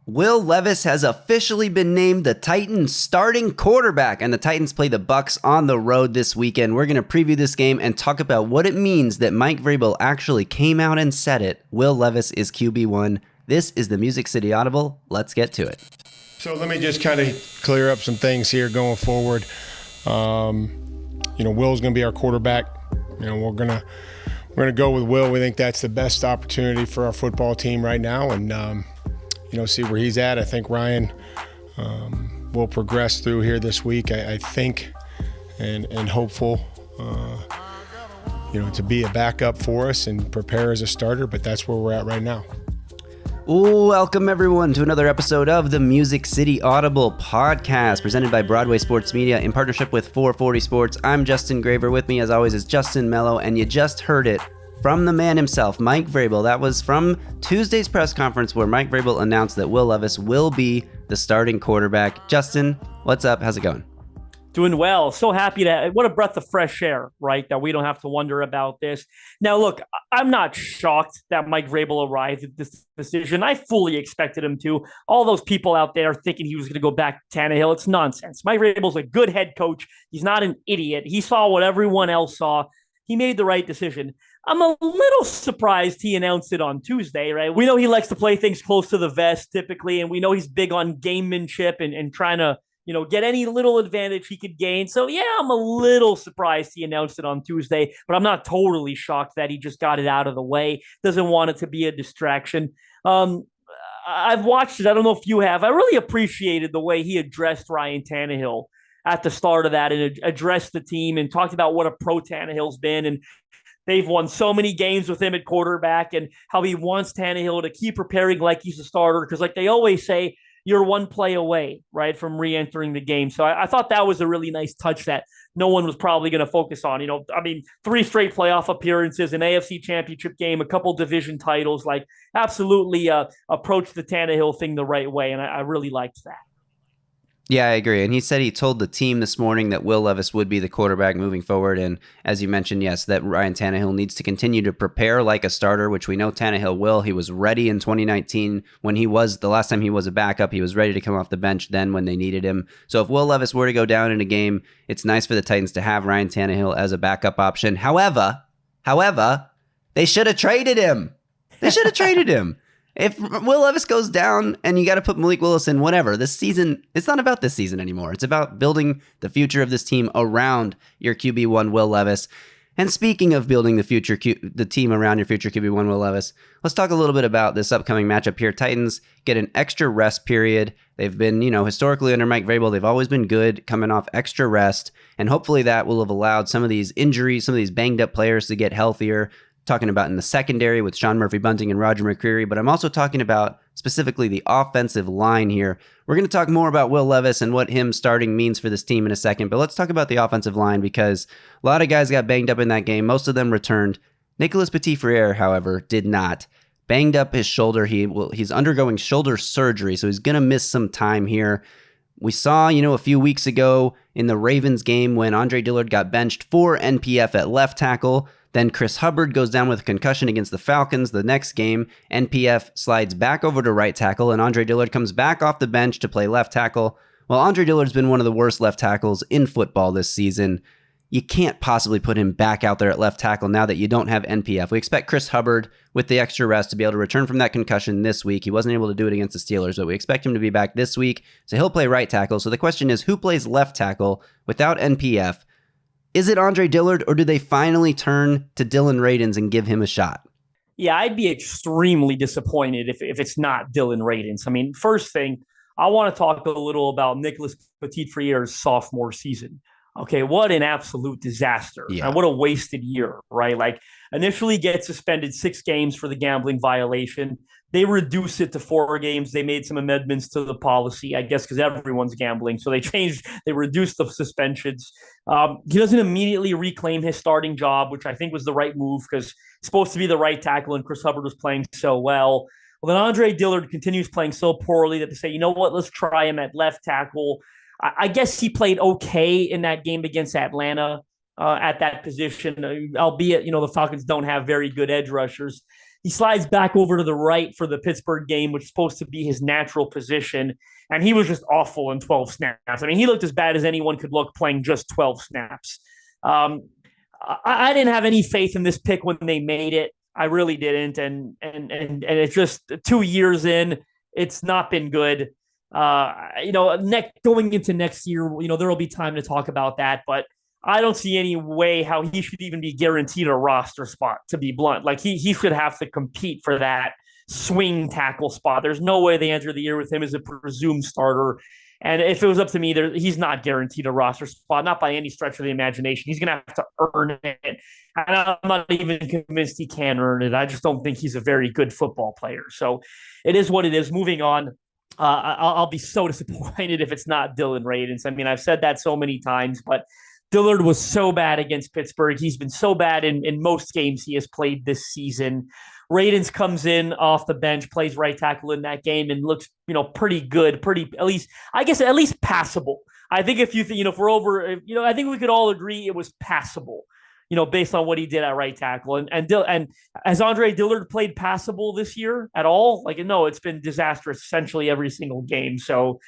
Will Levis has officially been named the Titans starting quarterback, and the Titans play the Bucs on the road this weekend. We're going to preview this game and talk about what it means that Mike Vrabel actually came out and said it. Will Levis is QB1. This is the Music City Audible. Let's get to it. So let me just kind of clear up some things here going forward. Will's going to be our quarterback. We're gonna go with Will. We think that's the best opportunity for our football team right now, and see where he's at. I think Ryan will progress through here this week. I think and hopeful, to be a backup for us and prepare as a starter. But that's where we're at right now. Welcome, everyone, to another episode of the Music City Audible Podcast, presented by Broadway Sports Media in partnership with 440 Sports. I'm Justin Graver. With me, as always, is Justin Melo, and you just heard it from the man himself, Mike Vrabel. That was from Tuesday's press conference where Mike Vrabel announced that Will Levis will be the starting quarterback. Justin, what's up? How's it going? Doing well. So happy what a breath of fresh air, right? That we don't have to wonder about this. Now, look, I'm not shocked that Mike Vrabel arrived at this decision. I fully expected him to. All those people out there thinking he was going to go back to Tannehill, it's nonsense. Mike Vrabel's a good head coach. He's not an idiot. He saw what everyone else saw. He made the right decision. I'm a little surprised he announced it on Tuesday, right? We know he likes to play things close to the vest typically, and we know he's big on gamemanship and trying to get any little advantage he could gain. So, yeah, I'm a little surprised he announced it on Tuesday, but I'm not totally shocked that he just got it out of the way. Doesn't want it to be a distraction. I've watched it. I don't know if you have. I really appreciated the way he addressed Ryan Tannehill at the start of that and addressed the team and talked about what a pro Tannehill's been. And they've won so many games with him at quarterback and how he wants Tannehill to keep preparing like he's a starter. Because like they always say, you're one play away, right, from re-entering the game. So I thought that was a really nice touch that no one was probably going to focus on. 3 straight playoff appearances, an AFC championship game, a couple division titles, like absolutely approach the Tannehill thing the right way. And I really liked that. Yeah, I agree. And he said he told the team this morning that Will Levis would be the quarterback moving forward. And as you mentioned, yes, that Ryan Tannehill needs to continue to prepare like a starter, which we know Tannehill will. He was ready in 2019 when the last time he was a backup. He was ready to come off the bench then when they needed him. So if Will Levis were to go down in a game, it's nice for the Titans to have Ryan Tannehill as a backup option. However, they should have traded him. If Will Levis goes down and you got to put Malik Willis in, whatever, this season, it's not about this season anymore. It's about building the future of this team around your QB1 Will Levis. And speaking of building the team around your future QB1 Will Levis, let's talk a little bit about this upcoming matchup here. Titans get an extra rest period. They've been, historically under Mike Vrabel, they've always been good coming off extra rest. And hopefully that will have allowed some of these injuries, some of these banged up players to get healthier. Talking about in the secondary with Sean Murphy-Bunting and Roger McCreary, but I'm also talking about specifically the offensive line here. We're going to talk more about Will Levis and what him starting means for this team in a second, but let's talk about the offensive line because a lot of guys got banged up in that game. Most of them returned. Nicholas Petit-Frere, however, did not. Banged up his shoulder. He's undergoing shoulder surgery, so he's going to miss some time here. We saw, a few weeks ago in the Ravens game when Andre Dillard got benched for NPF at left tackle. Then Chris Hubbard goes down with a concussion against the Falcons. The next game, NPF slides back over to right tackle, and Andre Dillard comes back off the bench to play left tackle. Well, Andre Dillard's been one of the worst left tackles in football this season. You can't possibly put him back out there at left tackle now that you don't have NPF. We expect Chris Hubbard, with the extra rest, to be able to return from that concussion this week. He wasn't able to do it against the Steelers, but we expect him to be back this week, so he'll play right tackle. So the question is, who plays left tackle without NPF? Is it Andre Dillard, or do they finally turn to Dylan Radins and give him a shot? Yeah, I'd be extremely disappointed if it's not Dylan Radins. First thing, I want to talk a little about Nicholas Petit-Frere's sophomore season. Okay, what an absolute disaster. Yeah. And what a wasted year, right? Like, initially gets suspended 6 games for the gambling violation. They reduced it to 4 games. They made some amendments to the policy, I guess, because everyone's gambling. So they reduced the suspensions. He doesn't immediately reclaim his starting job, which I think was the right move because he's supposed to be the right tackle and Chris Hubbard was playing so well. Well, then Andre Dillard continues playing so poorly that they say, you know what, let's try him at left tackle. I guess he played okay in that game against Atlanta at that position, albeit, the Falcons don't have very good edge rushers. He slides back over to the right for the Pittsburgh game, which is supposed to be his natural position. And he was just awful in 12 snaps. I mean, he looked as bad as anyone could look playing just 12 snaps. I didn't have any faith in this pick when they made it. I really didn't. And it's just 2 years in, it's not been good. Going into next year, there will be time to talk about that, but I don't see any way how he should even be guaranteed a roster spot, to be blunt. Like he should have to compete for that swing tackle spot. There's no way they enter the year with him as a presumed starter. And if it was up to me, he's not guaranteed a roster spot, not by any stretch of the imagination. He's going to have to earn it. And I'm not even convinced he can earn it. I just don't think he's a very good football player. So it is what it is. Moving on. I'll be so disappointed if it's not Dillon Radunz. I mean, I've said that so many times, but Dillard was so bad against Pittsburgh. He's been so bad in most games he has played this season. Radunz comes in off the bench, plays right tackle in that game, and looks, pretty good, at least passable. I think if we're over, I think we could all agree it was passable, based on what he did at right tackle. And has Andre Dillard played passable this year at all? No, it's been disastrous essentially every single game. So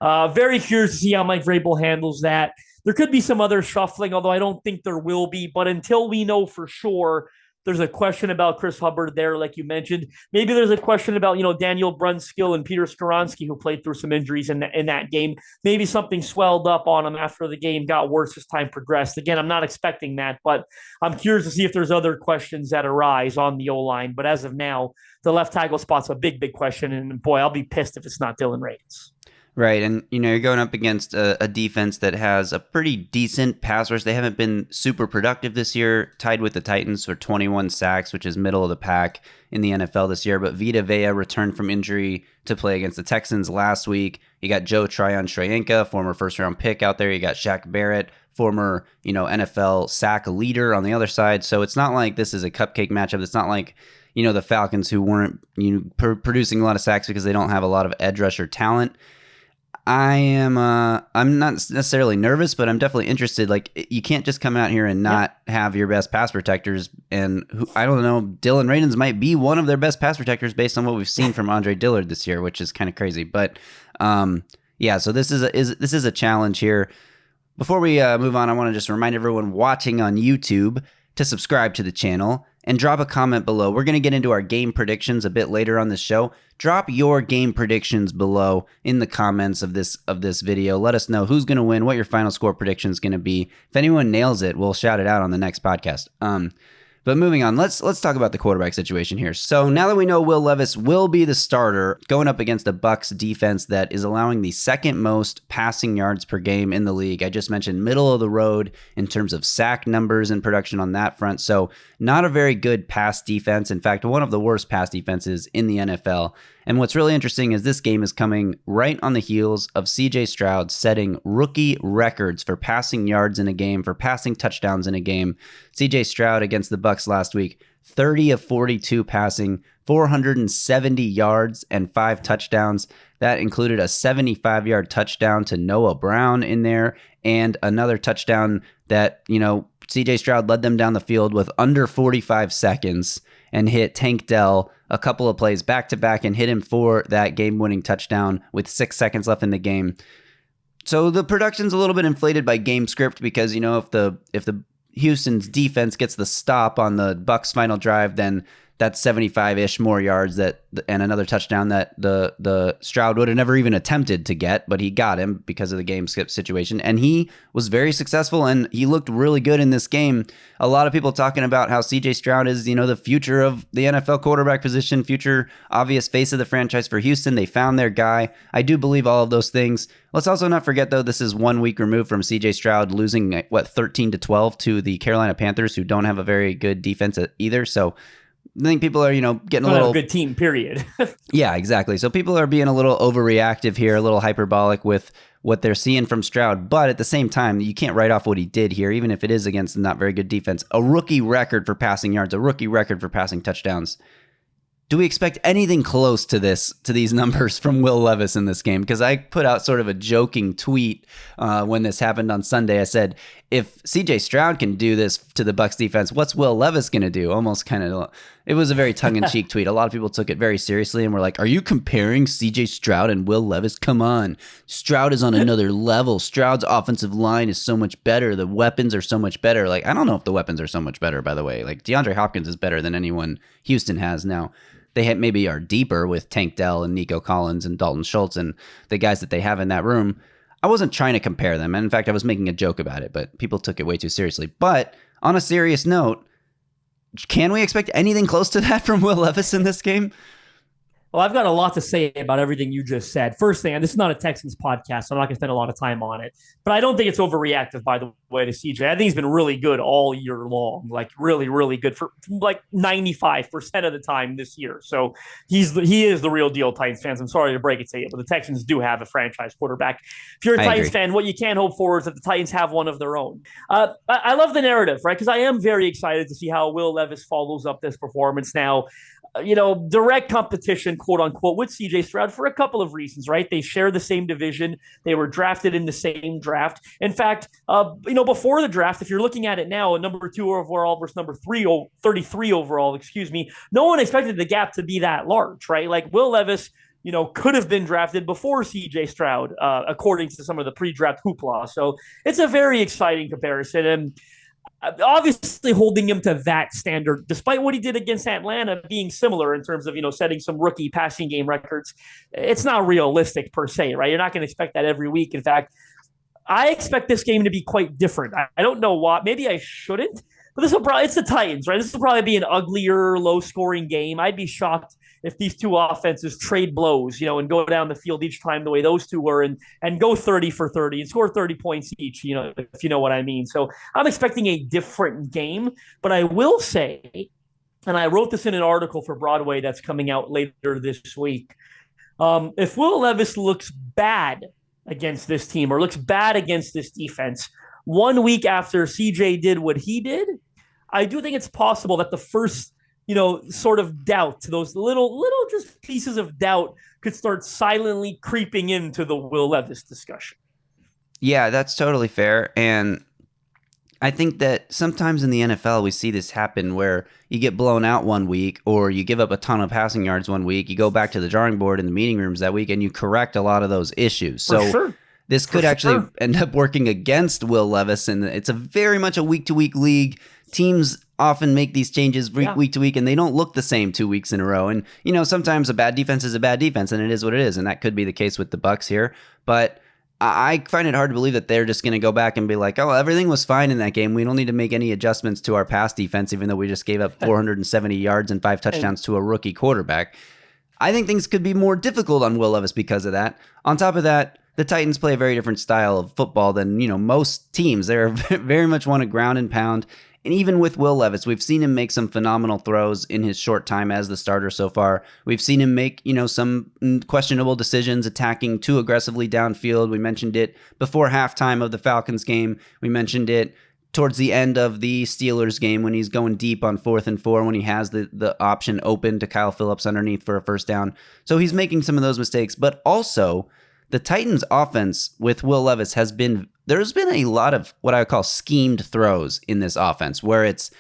very curious to see how Mike Vrabel handles that. There could be some other shuffling, although I don't think there will be. But until we know for sure, there's a question about Chris Hubbard there, like you mentioned. Maybe there's a question about, Daniel Brunskill and Peter Skoronski, who played through some injuries in that game. Maybe something swelled up on him after the game got worse as time progressed. Again, I'm not expecting that, but I'm curious to see if there's other questions that arise on the O-line. But as of now, the left tackle spot's a big, big question. And boy, I'll be pissed if it's not Dillon Radunz. Right, and you're going up against a defense that has a pretty decent pass rush. They haven't been super productive this year, tied with the Titans for 21 sacks, which is middle of the pack in the NFL this year. But Vita Vea returned from injury to play against the Texans last week. You got Joe Tryon-Shoyinka, former first-round pick out there. You got Shaq Barrett, former NFL sack leader on the other side. So it's not like this is a cupcake matchup. It's not like the Falcons, who weren't producing a lot of sacks because they don't have a lot of edge rusher talent. I'm not necessarily nervous, but I'm definitely interested. Like, you can't just come out here and not have your best pass protectors. And I don't know, Dillon Radunz might be one of their best pass protectors based on what we've seen from Andre Dillard this year, which is kind of crazy. But so this is a challenge here. Before we move on, I want to just remind everyone watching on YouTube to subscribe to the channel and drop a comment below. We're going to get into our game predictions a bit later on this show. Drop your game predictions below in the comments of this video. Let us know who's going to win, what your final score prediction is going to be. If anyone nails it, we'll shout it out on the next podcast. But moving on, let's talk about the quarterback situation here. So now that we know Will Levis will be the starter going up against a Bucs defense that is allowing the second most passing yards per game in the league. I just mentioned middle of the road in terms of sack numbers and production on that front. So not a very good pass defense. In fact, one of the worst pass defenses in the NFL. And what's really interesting is this game is coming right on the heels of C.J. Stroud setting rookie records for passing yards in a game, for passing touchdowns in a game. C.J. Stroud against the Bucs last week, 30 of 42 passing, 470 yards and 5 touchdowns. That included a 75-yard touchdown to Noah Brown in there, and another touchdown that, C.J. Stroud led them down the field with under 45 seconds and hit Tank Dell a couple of plays back-to-back and hit him for that game-winning touchdown with 6 seconds left in the game. So the production's a little bit inflated by game script because, if the Houston's defense gets the stop on the Bucs' final drive, then that's 75-ish more yards and another touchdown that the Stroud would have never even attempted to get, but he got him because of the game skip situation. And he was very successful, and he looked really good in this game. A lot of people talking about how C.J. Stroud is, the future of the NFL quarterback position, future obvious face of the franchise for Houston. They found their guy. I do believe all of those things. Let's also not forget, though, this is 1 week removed from C.J. Stroud losing, 13-12 to the Carolina Panthers, who don't have a very good defense either. So I think people are, getting a little good team, period. Yeah, exactly. So people are being a little overreactive here, a little hyperbolic with what they're seeing from Stroud. But at the same time, you can't write off what he did here, even if it is against a not very good defense. A rookie record for passing yards, a rookie record for passing touchdowns. Do we expect anything close to these numbers from Will Levis in this game? Because I put out sort of a joking tweet when this happened on Sunday. I said, if C.J. Stroud can do this to the Bucs defense, what's Will Levis going to do? Almost kind of It was a very tongue-in-cheek tweet. A lot of people took it very seriously and were like, are you comparing CJ Stroud and Will Levis? Come on. Stroud is on another level. Stroud's offensive line is so much better. The weapons are so much better. Like, I don't know if the weapons are so much better, by the way. Like, DeAndre Hopkins is better than anyone Houston has now. They maybe are deeper with Tank Dell and Nico Collins and Dalton Schultz and the guys that they have in that room. I wasn't trying to compare them. And in fact, I was making a joke about it, but people took it way too seriously. But on a serious note, can we expect anything close to that from Will Levis in this game? Well, I've got a lot to say about everything you just said. First thing, and this is not a Texans podcast, so I'm not going to spend a lot of time on it, but I don't think it's overreactive, by the way, to CJ. I think he's been really good all year long, like really, really good for like 95% of the time this year. So he is the real deal, Titans fans. I'm sorry to break it to you, but the Texans do have a franchise quarterback. If you're a Titans fan, what you can't hope for is that the Titans have one of their own. I love the narrative, right? Because I am very excited to see how Will Levis follows up this performance now. Direct competition, quote unquote, with CJ Stroud for a couple of reasons, right? They share the same division. They were drafted in the same draft. In fact, before the draft, if you're looking at it now, number 2 overall versus number 33 overall, no one expected the gap to be that large, right? Like Will Levis, could have been drafted before CJ Stroud, according to some of the pre-draft hoopla. So it's a very exciting comparison. And obviously holding him to that standard, despite what he did against Atlanta being similar in terms of, setting some rookie passing game records, it's not realistic per se, right? You're not going to expect that every week. In fact, I expect this game to be quite different. I don't know why. Maybe I shouldn't, but it's the Titans, right? This will probably be an uglier, low-scoring game. I'd be shocked if these two offenses trade blows, and go down the field each time the way those two were and go 30 for 30 and score 30 points each, if you know what I mean. So I'm expecting a different game, but I will say, and I wrote this in an article for Broadway that's coming out later this week, if Will Levis looks bad against this team or looks bad against this defense 1 week after CJ did what he did, I do think it's possible that the first sort of doubt, those little just pieces of doubt could start silently creeping into the Will Levis discussion. Yeah, that's totally fair. And I think that sometimes in the NFL, we see this happen where you get blown out 1 week or you give up a ton of passing yards 1 week. You go back to the drawing board in the meeting rooms that week and you correct a lot of those issues. So this could actually end up working against Will Levis. And it's a very much a week-to-week league. Teams often make these changes week to week, and they don't look the same 2 weeks in a row. And, sometimes a bad defense is a bad defense, and it is what it is. And that could be the case with the Bucs here. But I find it hard to believe that they're just going to go back and be like, oh, everything was fine in that game. We don't need to make any adjustments to our pass defense, even though we just gave up 470 yards and 5 touchdowns to a rookie quarterback. I think things could be more difficult on Will Levis because of that. On top of that, the Titans play a very different style of football than, most teams. They're very much want to ground and pound. And even with Will Levis, we've seen him make some phenomenal throws in his short time as the starter so far. We've seen him make, some questionable decisions, attacking too aggressively downfield. We mentioned it before halftime of the Falcons game. We mentioned it towards the end of the Steelers game when he's going deep on 4th and 4 when he has the option open to Kyle Phillips underneath for a first down. So he's making some of those mistakes. But also, the Titans offense with Will Levis there's been a lot of what I would call schemed throws in this offense where it's,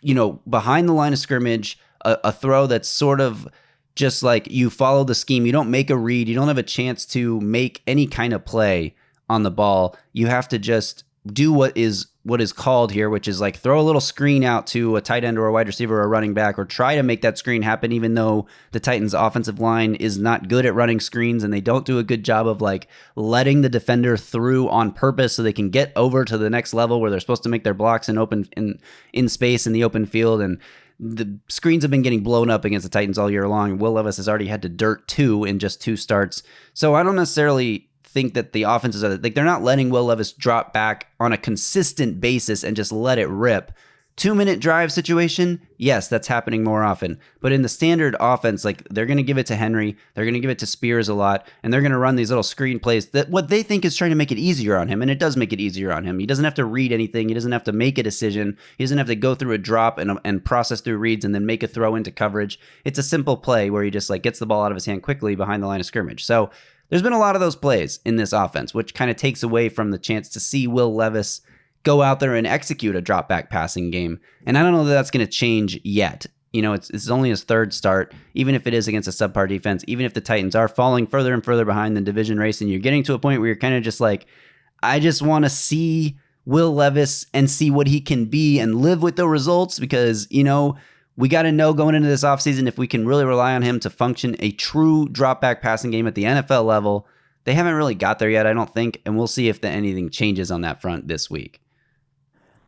behind the line of scrimmage, a throw that's sort of just like you follow the scheme. You don't make a read. You don't have a chance to make any kind of play on the ball. You have to just do what is called here, which is like throw a little screen out to a tight end or a wide receiver or a running back, or try to make that screen happen, even though the Titans offensive line is not good at running screens and they don't do a good job of like letting the defender through on purpose so they can get over to the next level where they're supposed to make their blocks in space in the open field. And the screens have been getting blown up against the Titans all year long. Will Levis has already had to dirt 2 in just 2 starts. So I don't necessarily think that the offenses are like, they're not letting Will Levis drop back on a consistent basis and just let it rip. 2-minute drive situation, yes, that's happening more often. But in the standard offense, like they're going to give it to Henry, they're going to give it to Spears a lot, and they're going to run these little screen plays that what they think is trying to make it easier on him, and it does make it easier on him. He doesn't have to read anything. He doesn't have to make a decision. He doesn't have to go through a drop and process through reads and then make a throw into coverage. It's a simple play where he just like gets the ball out of his hand quickly behind the line of scrimmage. So there's been a lot of those plays in this offense, which kind of takes away from the chance to see Will Levis go out there and execute a drop back passing game. And I don't know that that's going to change yet. it's only his third start, even if it is against a subpar defense, even if the Titans are falling further and further behind the division race, and you're getting to a point where you're kind of just like, I just want to see Will Levis and see what he can be and live with the results, because, we got to know going into this offseason if we can really rely on him to function a true drop back passing game at the NFL level. They haven't really got there yet, I don't think, and we'll see if anything changes on that front this week.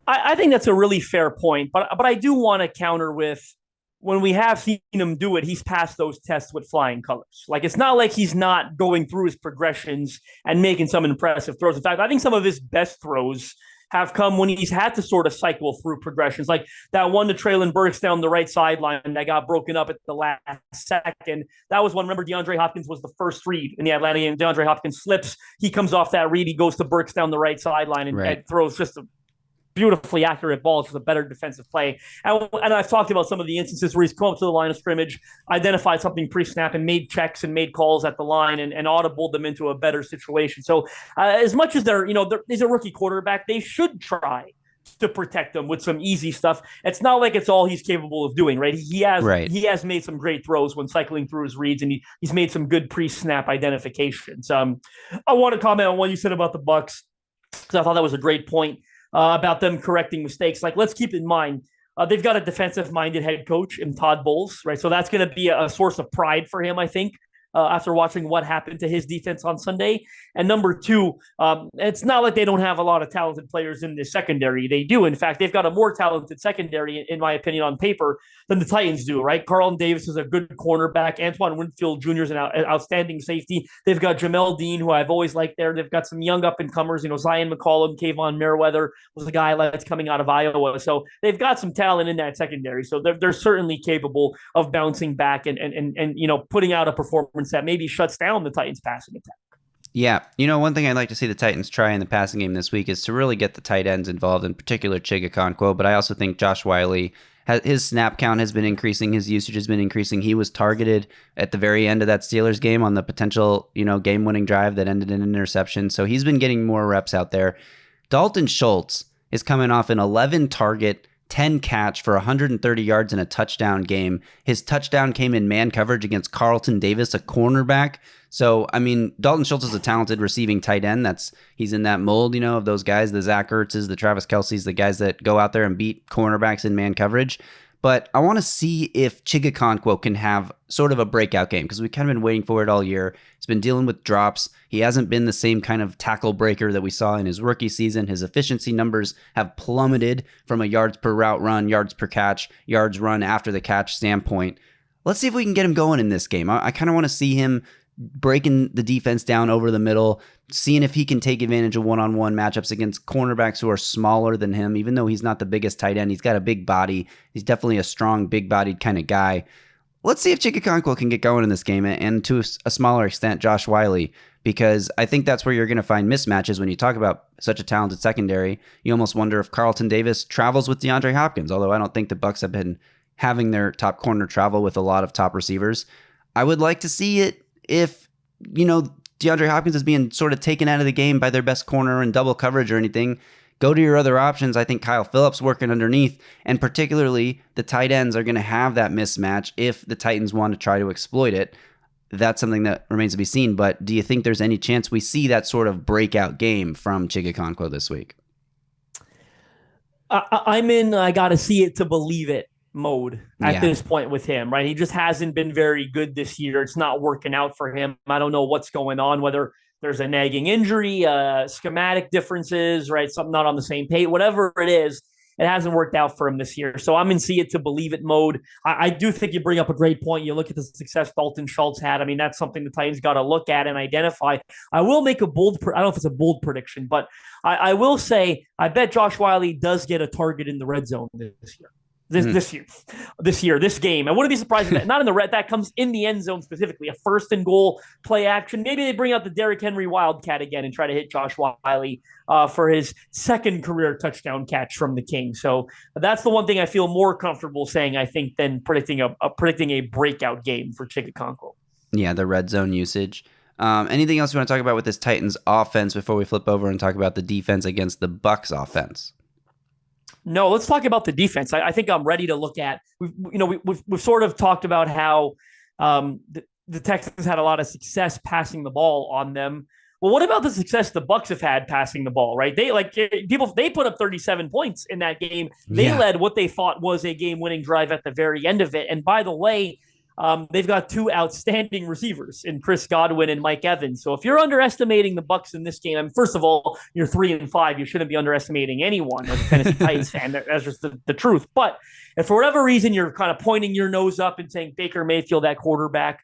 I think that's a really fair point, but I do want to counter with, when we have seen him do it, he's passed those tests with flying colors. Like, it's not like he's not going through his progressions and making some impressive throws. In fact, I think some of his best throws have come when he's had to sort of cycle through progressions, like that one to Traylon Burks down the right sideline that got broken up at the last second. That was one. Remember, DeAndre Hopkins was the first read in the Atlanta game. DeAndre Hopkins slips. He comes off that read. He goes to Burks down the right sideline and throws just a beautifully accurate balls with a better defensive play. And I've talked about some of the instances where he's come up to the line of scrimmage, identified something pre-snap, and made checks and made calls at the line and audibled them into a better situation. So as much as he's a rookie quarterback, they should try to protect them with some easy stuff. It's not like it's all he's capable of doing, right? He has made some great throws when cycling through his reads, and he's made some good pre-snap identifications. I want to comment on what you said about the Bucs, because I thought that was a great point. About them correcting mistakes. Like, let's keep in mind, they've got a defensive-minded head coach in Todd Bowles, right? So that's going to be a source of pride for him, I think, after watching what happened to his defense on Sunday. And number two, it's not like they don't have a lot of talented players in the secondary. They do. In fact, they've got a more talented secondary, in my opinion, on paper than the Titans do, right? Carlton Davis is a good cornerback. Antoine Winfield Jr. is an outstanding safety. They've got Jamel Dean, who I've always liked there. They've got some young up-and-comers. Zion McCollum, Kayvon Merriweather was a guy that's coming out of Iowa. So they've got some talent in that secondary. So they're certainly capable of bouncing back and putting out a performance that maybe shuts down the Titans' passing attack. Yeah. One thing I'd like to see the Titans try in the passing game this week is to really get the tight ends involved, in particular Chigakonkwo, but I also think Josh Wiley, his snap count has been increasing, his usage has been increasing. He was targeted at the very end of that Steelers game on the potential, game-winning drive that ended in an interception, so he's been getting more reps out there. Dalton Schultz is coming off an 11-target, 10 catch for 130 yards in a touchdown game. His touchdown came in man coverage against Carlton Davis, a cornerback. So, Dalton Schultz is a talented receiving tight end. He's in that mold, of those guys, the Zach Ertz's, the Travis Kelce's, the guys that go out there and beat cornerbacks in man coverage. But I want to see if Chigakonkwo can have sort of a breakout game, because we've kind of been waiting for it all year. He's been dealing with drops. He hasn't been the same kind of tackle breaker that we saw in his rookie season. His efficiency numbers have plummeted from a yards per route run, yards per catch, yards run after the catch standpoint. Let's see if we can get him going in this game. I kind of want to see him breaking the defense down over the middle, seeing if he can take advantage of one-on-one matchups against cornerbacks who are smaller than him. Even though he's not the biggest tight end, he's got a big body. He's definitely a strong, big-bodied kind of guy. Let's see if Chigakonkwo can get going in this game, and to a smaller extent, Josh Wiley, because I think that's where you're going to find mismatches when you talk about such a talented secondary. You almost wonder if Carlton Davis travels with DeAndre Hopkins, although I don't think the Bucs have been having their top corner travel with a lot of top receivers. I would like to see it if, DeAndre Hopkins is being sort of taken out of the game by their best corner in double coverage or anything. Go to your other options. I think Kyle Phillips working underneath, and particularly the tight ends are going to have that mismatch if the Titans want to try to exploit it. That's something that remains to be seen, but do you think there's any chance we see that sort of breakout game from Chigakonkwo this week? I'm in I got to see it to believe it mode at this point with him, right? He just hasn't been very good this year. It's not working out for him. I don't know what's going on, whether there's a nagging injury, schematic differences, right? Something not on the same page, whatever it is, it hasn't worked out for him this year. So I'm in see it to believe it mode. I do think you bring up a great point. You look at the success Dalton Schultz had. That's something the Titans got to look at and identify. I will make I don't know if it's a bold prediction, but I will say I bet Josh Wiley does get a target in the red zone this year. This game. I wouldn't be surprised if that, not in the red, that comes in the end zone specifically, a 1st and goal play action. Maybe they bring out the Derrick Henry Wildcat again and try to hit Josh Wiley for his second career touchdown catch from the King. So that's the one thing I feel more comfortable saying, I think, than predicting a breakout game for Chigakonkwo. Yeah, the red zone usage. Anything else you want to talk about with this Titans offense before we flip over and talk about the defense against the Bucs offense? No, let's talk about the defense. I think I'm ready to look at. We've sort of talked about how the Texans had a lot of success passing the ball on them. Well, what about the success the Bucs have had passing the ball? Right? They put up 37 points in that game. They led what they thought was a game-winning drive at the very end of it. And by the way, they've got two outstanding receivers in Chris Godwin and Mike Evans. So if you're underestimating the Bucs in this game, first of all, you're 3-5. You shouldn't be underestimating anyone as a Tennessee Titans fan. That's just the truth. But if for whatever reason you're kind of pointing your nose up and saying Baker Mayfield, that quarterback,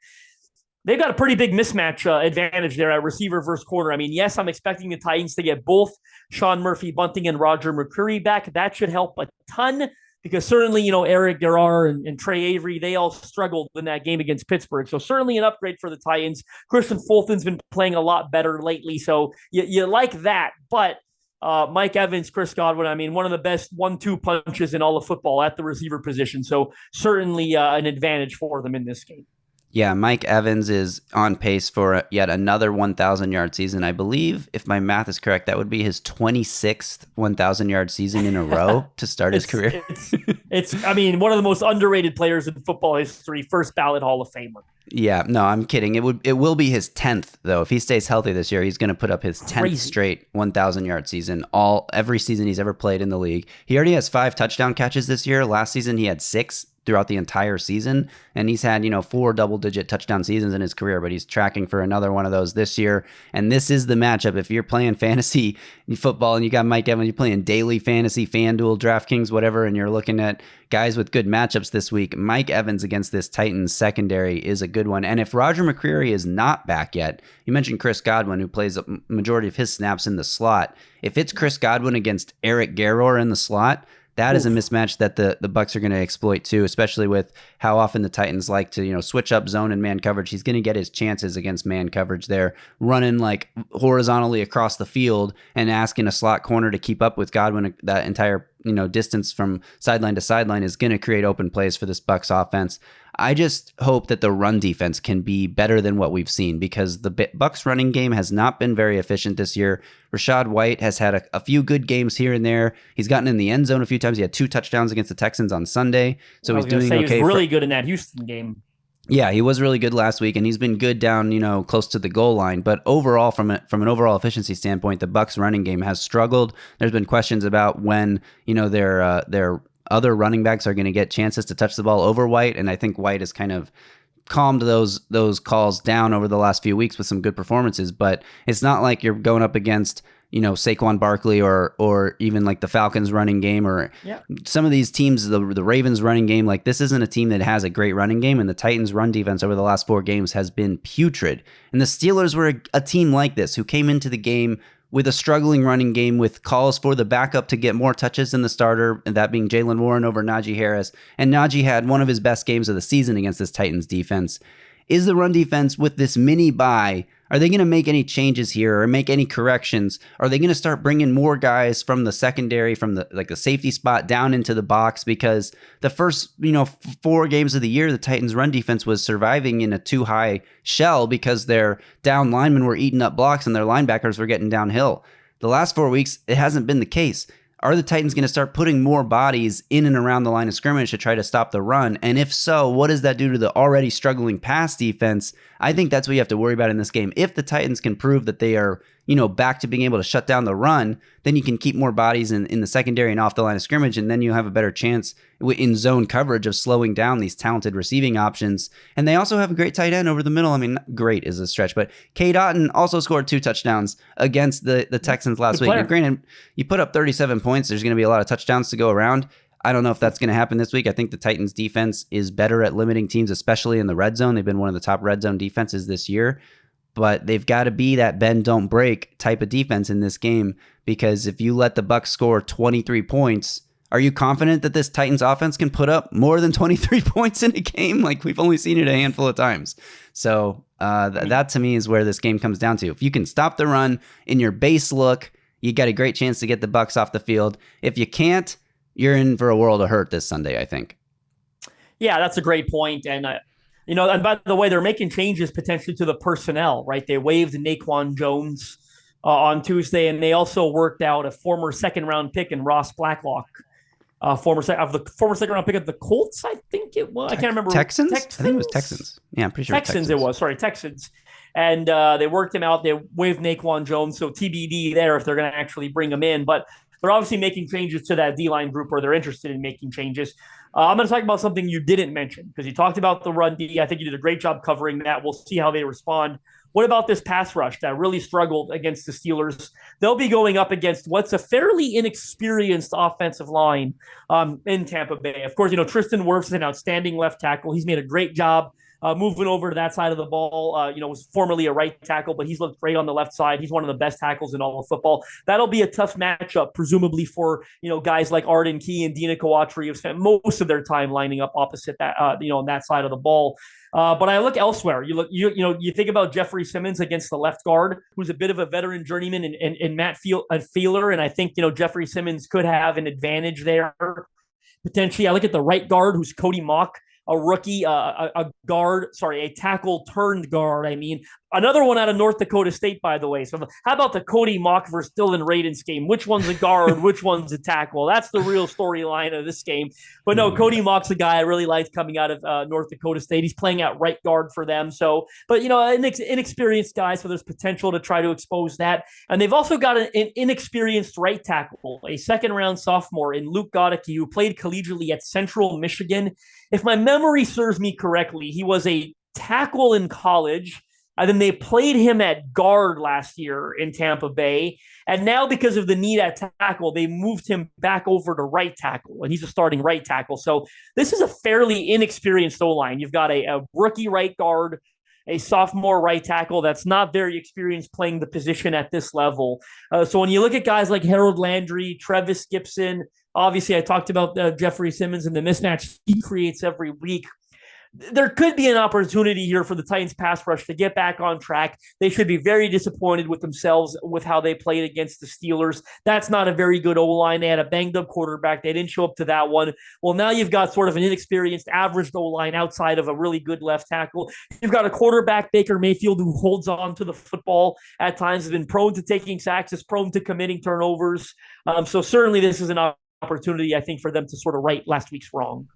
they've got a pretty big mismatch advantage there at receiver versus corner. I mean, yes, I'm expecting the Titans to get both Sean Murphy-Bunting and Roger McCreary back. That should help a ton. Because certainly, Eric Garrard and Trey Avery, they all struggled in that game against Pittsburgh. So certainly an upgrade for the Titans. Christian Fulton's been playing a lot better lately. So you like that. But Mike Evans, Chris Godwin, I mean, one of the best 1-2 punches in all of football at the receiver position. So certainly an advantage for them in this game. Yeah, Mike Evans is on pace for yet another 1,000-yard season. I believe, if my math is correct, that would be his 26th 1,000-yard season in a row to start his career. It's one of the most underrated players in football history, first ballot Hall of Famer. Yeah, no, I'm kidding. It will be his 10th, though. If he stays healthy this year, he's going to put up his 10th straight 1,000-yard season, every season he's ever played in the league. He already has 5 touchdown catches this year. Last season, he had 6 throughout the entire season, and he's had 4 double-digit touchdown seasons in his career, but he's tracking for another one of those this year. And this is the matchup. If you're playing fantasy football and you got Mike Evans, you're playing daily fantasy, FanDuel, DraftKings, whatever, and you're looking at guys with good matchups this week, Mike Evans against this Titans secondary is a good one. And if Roger McCreary is not back yet, you mentioned Chris Godwin, who plays a majority of his snaps in the slot. If it's Chris Godwin against Eric Garrard in the slot, that is a mismatch that the Bucs are going to exploit too, especially with how often the Titans like to, switch up zone and man coverage. He's going to get his chances against man coverage there, running like horizontally across the field and asking a slot corner to keep up with Godwin. That entire, distance from sideline to sideline is going to create open plays for this Bucs offense. I just hope that the run defense can be better than what we've seen, because the Bucs running game has not been very efficient this year. Rachaad White has had a few good games here and there. He's gotten in the end zone a few times. He had 2 touchdowns against the Texans on Sunday. So he's doing okay. He was really good in that Houston game. Yeah, he was really good last week, and he's been good down, close to the goal line. But overall, from an overall efficiency standpoint, the Bucs running game has struggled. There's been questions about when, their other running backs are going to get chances to touch the ball over White, and I think White has kind of calmed those calls down over the last few weeks with some good performances. But it's not like you're going up against Saquon Barkley or even like the Falcons running game or some of these teams, the Ravens running game. Like, this isn't a team that has a great running game, and the Titans run defense over the last 4 games has been putrid. And the Steelers were a team like this who came into the game with a struggling running game with calls for the backup to get more touches than the starter, and that being Jaylen Warren over Najee Harris. And Najee had one of his best games of the season against this Titans defense. Is the run defense with this mini bye, are they going to make any changes here or make any corrections? Are they going to start bringing more guys from the secondary, from the safety spot down into the box? Because the first 4 games of the year, the Titans run defense was surviving in a too high shell because their down linemen were eating up blocks and their linebackers were getting downhill. The last 4 weeks, it hasn't been the case. Are the Titans going to start putting more bodies in and around the line of scrimmage to try to stop the run? And if so, what does that do to the already struggling pass defense? I think that's what you have to worry about in this game. If the Titans can prove that they are, back to being able to shut down the run, then you can keep more bodies in the secondary and off the line of scrimmage, and then you have a better chance in zone coverage of slowing down these talented receiving options. And they also have a great tight end over the middle. I mean, great is a stretch, but Cade Otton also scored 2 touchdowns against the Texans last week. Now, granted, you put up 37 points. There's going to be a lot of touchdowns to go around. I don't know if that's going to happen this week. I think the Titans defense is better at limiting teams, especially in the red zone. They've been one of the top red zone defenses this year. But they've got to be that bend, don't break type of defense in this game, because if you let the Bucs score 23 points, are you confident that this Titans offense can put up more than 23 points in a game? Like, we've only seen it a handful of times. So that to me is where this game comes down to. If you can stop the run in your base look, you got a great chance to get the Bucs off the field. If you can't, you're in for a world of hurt this Sunday, I think. Yeah, that's a great point. And and by the way, they're making changes potentially to the personnel, right? They waived Naquan Jones on Tuesday, and they also worked out a former second-round pick in Ross Blacklock former second round pick of the Colts, I think it was. I can't remember. Texans? I think it was Texans. Yeah, I'm pretty sure Texans. It was. Sorry, Texans. And they worked him out. They waived Naquan Jones, so TBD there if they're going to actually bring him in. But they're obviously making changes to that D-line group, or they're interested in making changes. I'm going to talk about something you didn't mention, because you talked about the run D. I think you did a great job covering that. We'll see how they respond. What about this pass rush that really struggled against the Steelers? They'll be going up against what's a fairly inexperienced offensive line in Tampa Bay. Of course, Tristan Wirfs is an outstanding left tackle. He's made a great job moving over to that side of the ball. Was formerly a right tackle, but he's looked great on the left side. He's one of the best tackles in all of football. That'll be a tough matchup, presumably for guys like Arden Key and Dina Kawatri, who've spent most of their time lining up opposite that on that side of the ball. But I look elsewhere. You think about Jeffrey Simmons against the left guard, who's a bit of a veteran journeyman in Matt Feeler, and I think Jeffrey Simmons could have an advantage there potentially. I look at the right guard, who's Cody Mock, a rookie, a tackle turned guard. I mean, another one out of North Dakota State, by the way. So how about the Cody Mock versus Dylan Radins game? Which one's a guard? Which one's a tackle? That's the real storyline of this game. But no, Cody Mock's a guy I really liked coming out of North Dakota State. He's playing at right guard for them. So, but an inexperienced guy, so there's potential to try to expose that. And they've also got an inexperienced right tackle, a second-round sophomore in Luke Godicke, who played collegiately at Central Michigan. If my memory serves me correctly, he was a tackle in college. And then they played him at guard last year in Tampa Bay. And now, because of the need at tackle, they moved him back over to right tackle. And he's a starting right tackle. So this is a fairly inexperienced O-line. You've got a rookie right guard, a sophomore right tackle that's not very experienced playing the position at this level. So when you look at guys like Harold Landry, Trevis Gibson, obviously I talked about Jeffrey Simmons and the mismatch he creates every week. There could be an opportunity here for the Titans pass rush to get back on track. They should be very disappointed with themselves with how they played against the Steelers. That's not a very good O-line. They had a banged-up quarterback. They didn't show up to that one. Well, now you've got sort of an inexperienced, average O-line outside of a really good left tackle. You've got a quarterback, Baker Mayfield, who holds on to the football at times, has been prone to taking sacks, is prone to committing turnovers. So certainly this is an opportunity, I think, for them to sort of right last week's wrong.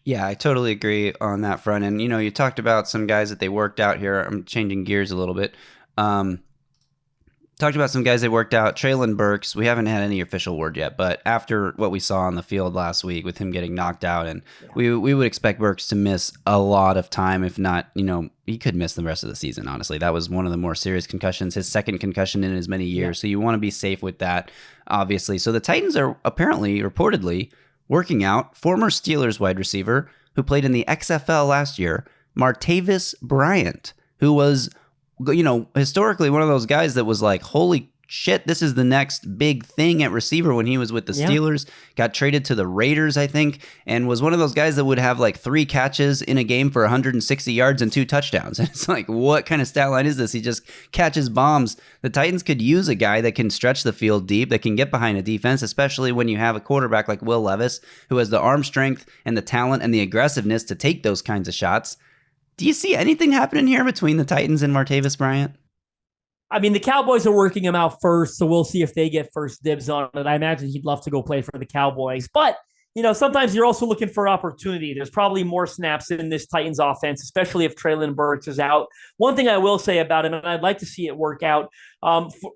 Yeah, I totally agree on that front. And, you talked about some guys that they worked out here. I'm changing gears a little bit. Talked about some guys they worked out. Treylon Burks, we haven't had any official word yet, but after what we saw on the field last week with him getting knocked out, and we would expect Burks to miss a lot of time, if not, he could miss the rest of the season, honestly. That was one of the more serious concussions, his second concussion in as many years. Yeah. So you want to be safe with that, obviously. So the Titans are reportedly working out former Steelers wide receiver who played in the XFL last year, Martavis Bryant, who was, historically one of those guys that was like, holy shit, this is the next big thing at receiver when he was with the Steelers, got traded to the Raiders, I think, and was one of those guys that would have like 3 catches in a game for 160 yards and 2 touchdowns. And it's like, what kind of stat line is this? He just catches bombs. The Titans could use a guy that can stretch the field deep, that can get behind a defense, especially when you have a quarterback like Will Levis, who has the arm strength and the talent and the aggressiveness to take those kinds of shots. Do you see anything happening here between the Titans and Martavis Bryant? I mean, the Cowboys are working him out first, so we'll see if they get first dibs on it. I imagine he'd love to go play for the Cowboys. But, sometimes you're also looking for opportunity. There's probably more snaps in this Titans offense, especially if Treylon Burks is out. One thing I will say about him, and I'd like to see it work out,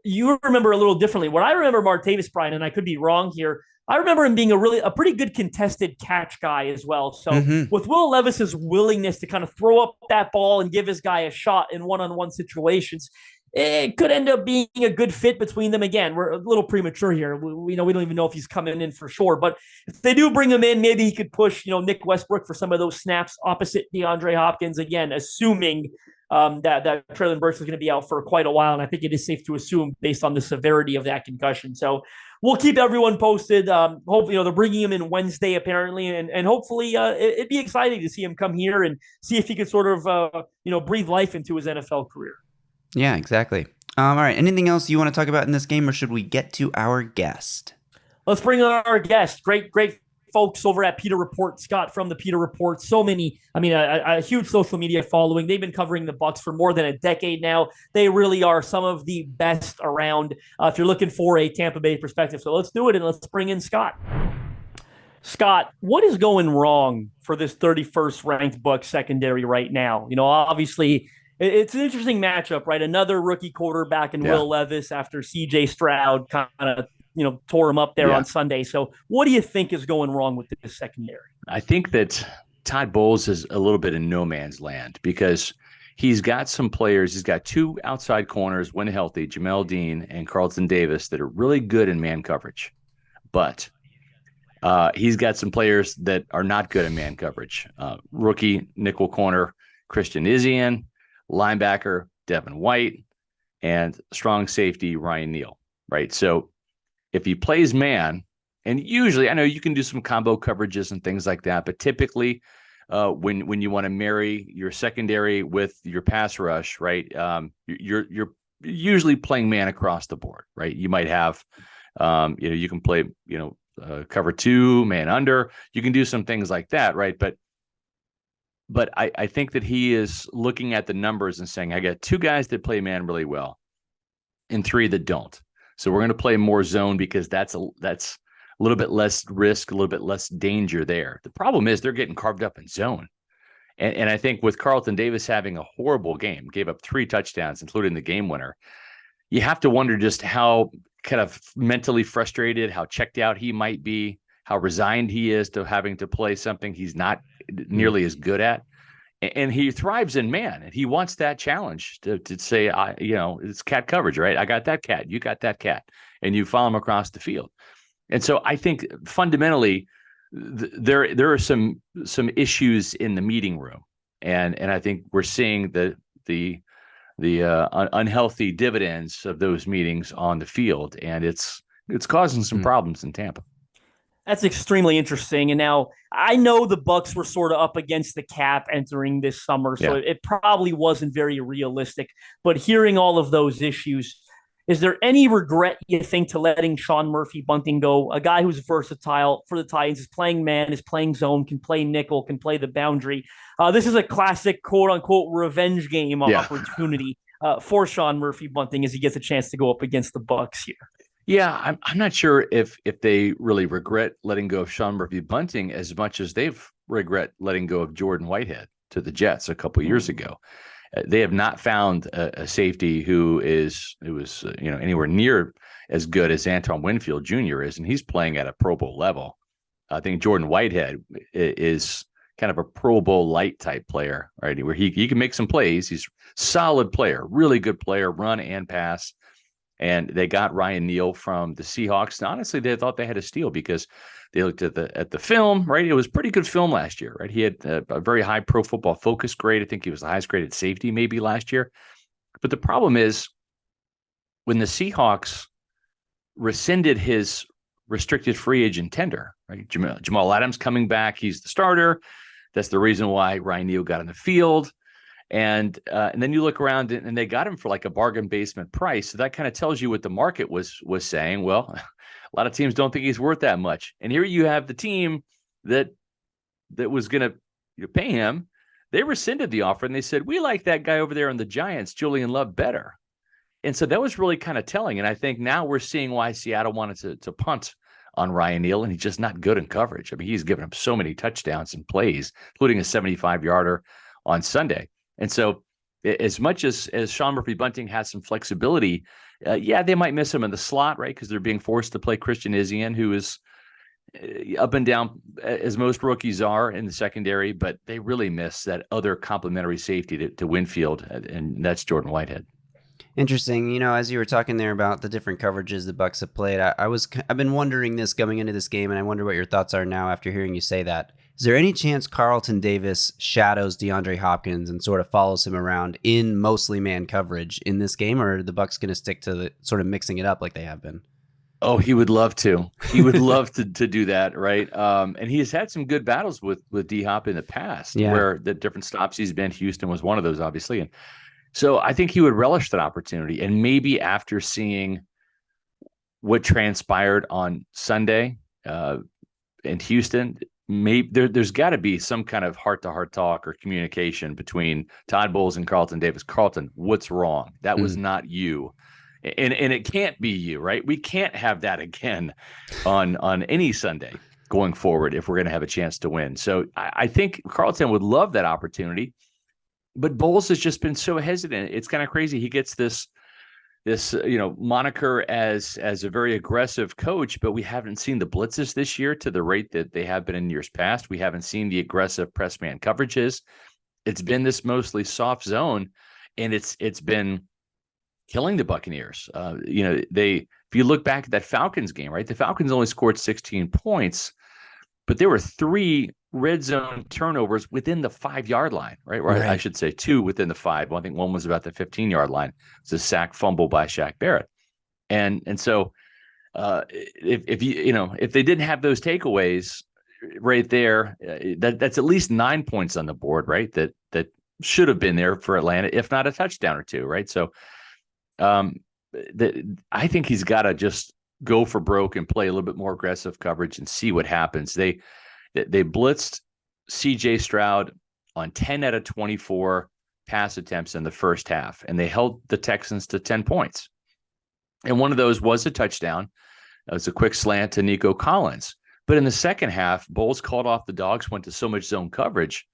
you remember a little differently. What I remember Martavis Bryant, and I could be wrong here, I remember him being a pretty good contested catch guy as well. So with Will Levis's willingness to kind of throw up that ball and give his guy a shot in one-on-one situations, it could end up being a good fit between them. Again, we're a little premature here. We don't even know if he's coming in for sure. But if they do bring him in, maybe he could push, Nick Westbrook for some of those snaps opposite DeAndre Hopkins. Again, assuming that Treylon Burks is going to be out for quite a while. And I think it is safe to assume based on the severity of that concussion. So we'll keep everyone posted. Hopefully, they're bringing him in Wednesday, apparently. And hopefully it'd be exciting to see him come here and see if he could sort of, breathe life into his NFL career. Yeah, exactly. All right. Anything else you want to talk about in this game, or should we get to our guest? Let's bring on our guest. Great folks over at Peter Report, Scott from the Peter Report. So many, a huge social media following. They've been covering the Bucs for more than a decade now. They really are some of the best around if you're looking for a Tampa Bay perspective. So let's do it, and let's bring in Scott. Scott, what is going wrong for this 31st ranked Bucs secondary right now? Obviously, it's an interesting matchup, right? Another rookie quarterback in Yeah. Will Levis after CJ Stroud kind of, tore him up there Yeah. on Sunday. So, what do you think is going wrong with this secondary? I think that Todd Bowles is a little bit in no man's land because he's got some players. He's got two outside corners, when healthy, Jamel Dean and Carlton Davis, that are really good in man coverage. But he's got some players that are not good in man coverage. Rookie nickel corner Christian Izien, linebacker Devin White, and strong safety Ryan Neal, right? So if he plays man, and usually I know you can do some combo coverages and things like that, but typically when you want to marry your secondary with your pass rush, right, you're usually playing man across the board, right? You might have, you can play, cover two, man under. You can do some things like that, right? But I think that he is looking at the numbers and saying, I got two guys that play man really well and three that don't. So we're going to play more zone because that's a little bit less risk, a little bit less danger there. The problem is they're getting carved up in zone. And I think with Carlton Davis having a horrible game, gave up 3 touchdowns, including the game winner, you have to wonder just how kind of mentally frustrated, how checked out he might be, how resigned he is to having to play something he's not nearly as good at. And he thrives in man, and he wants that challenge to say, it's cat coverage, right? I got that cat, you got that cat, and you follow him across the field. And so I think fundamentally there are some issues in the meeting room, and I think we're seeing the unhealthy dividends of those meetings on the field, and it's causing some problems in Tampa. That's extremely interesting. And now I know the Bucs were sort of up against the cap entering this summer, so it probably wasn't very realistic. But hearing all of those issues, is there any regret, you think, to letting Sean Murphy-Bunting go? A guy who's versatile for the Titans, is playing man, is playing zone, can play nickel, can play the boundary. This is a classic quote-unquote revenge game opportunity for Sean Murphy-Bunting as he gets a chance to go up against the Bucs here. Yeah, I'm not sure if they really regret letting go of Sean Murphy-Bunting as much as they've regret letting go of Jordan Whitehead to the Jets a couple years ago. They have not found a safety who was anywhere near as good as Antoine Winfield Jr. is, and he's playing at a Pro Bowl level. I think Jordan Whitehead is kind of a Pro Bowl light type player, right? Where he can make some plays. He's a solid player, really good player, run and pass. And they got Ryan Neal from the Seahawks. And honestly, they thought they had a steal because they looked at the film, right? It was pretty good film last year, right? He had a very high Pro Football Focus grade. I think he was the highest graded safety maybe last year. But the problem is when the Seahawks rescinded his restricted free agent tender, right? Jamal Adams coming back, he's the starter. That's the reason why Ryan Neal got on the field. And then you look around and they got him for like a bargain basement price. So that kind of tells you what the market was saying. Well, a lot of teams don't think he's worth that much. And here you have the team that was going to pay him. They rescinded the offer and they said, we like that guy over there on the Giants, Julian Love, better. And so that was really kind of telling. And I think now we're seeing why Seattle wanted to punt on Ryan Neal, and he's just not good in coverage. I mean, he's given up so many touchdowns and plays, including a 75-yarder on Sunday. And so as much as Sean Murphy-Bunting has some flexibility, they might miss him in the slot, right? Because they're being forced to play Christian Izien, who is up and down as most rookies are in the secondary, but they really miss that other complementary safety to Winfield, and that's Jordan Whitehead. Interesting. As you were talking there about the different coverages the Bucs have played, I've been wondering this going into this game, and I wonder what your thoughts are now after hearing you say that. Is there any chance Carlton Davis shadows DeAndre Hopkins and sort of follows him around in mostly man coverage in this game, or are the Bucs going to stick to the sort of mixing it up like they have been? Oh, he would love to. He would love to do that, right? And he has had some good battles with D-Hop in the past, where the different stops he's been. Houston was one of those, obviously. And so I think he would relish that opportunity. And maybe after seeing what transpired on Sunday in Houston, maybe there's got to be some kind of heart-to-heart talk or communication between Todd Bowles and Carlton Davis. Carlton, what's wrong? That was not you. And it can't be you, right? We can't have that again on any Sunday. going forward if we're going to have a chance to win. So I think Carlton would love that opportunity, but Bowles has just been so hesitant. It's kind of crazy. He gets this moniker as a very aggressive coach, but we haven't seen the blitzes this year to the rate that they have been in years past. We haven't seen the aggressive press man coverages. It's been this mostly soft zone, and it's been killing the Buccaneers. If you look back at that Falcons game, right? The Falcons only scored 16 points, but there were 3 red zone turnovers within the 5-yard line, right? Or Right. I should say 2 within the 5. Well, I think one was about the 15-yard line. It's a sack fumble by Shaq Barrett. And so if they didn't have those takeaways right there, that's at least 9 points on the board, right? That should have been there for Atlanta, if not a touchdown or 2, right? So I think he's got to just go for broke and play a little bit more aggressive coverage and see what happens. They blitzed C.J. Stroud on 10 out of 24 pass attempts in the first half, and they held the Texans to 10 points. And one of those was a touchdown. It was a quick slant to Nico Collins. But in the second half, Bowles called off the dogs, went to so much zone coverage,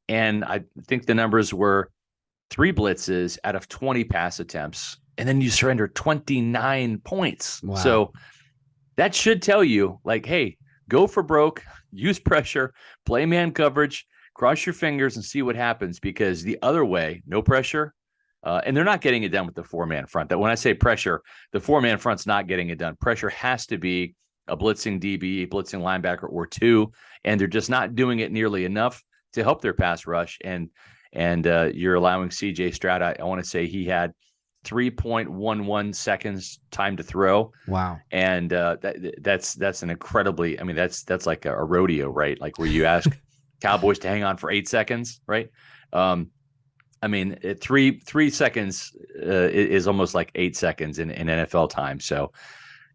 and I think the numbers were 3 blitzes out of 20 pass attempts, and then you surrender 29 points. Wow. So that should tell you, like, hey, go for broke, use pressure, play man coverage, cross your fingers and see what happens, because the other way, no pressure, and they're not getting it done with the 4-man front. That when I say pressure, the 4-man front's not getting it done. Pressure has to be a blitzing DB, a blitzing linebacker or 2, and they're just not doing it nearly enough to help their pass rush. And you're allowing C.J. Stroud, I want to say he had 3.11 seconds time to throw. Wow. And that's an incredibly, that's like a rodeo, right? Like where you ask Cowboys to hang on for 8 seconds, right? 3 seconds is almost like 8 seconds in NFL time. So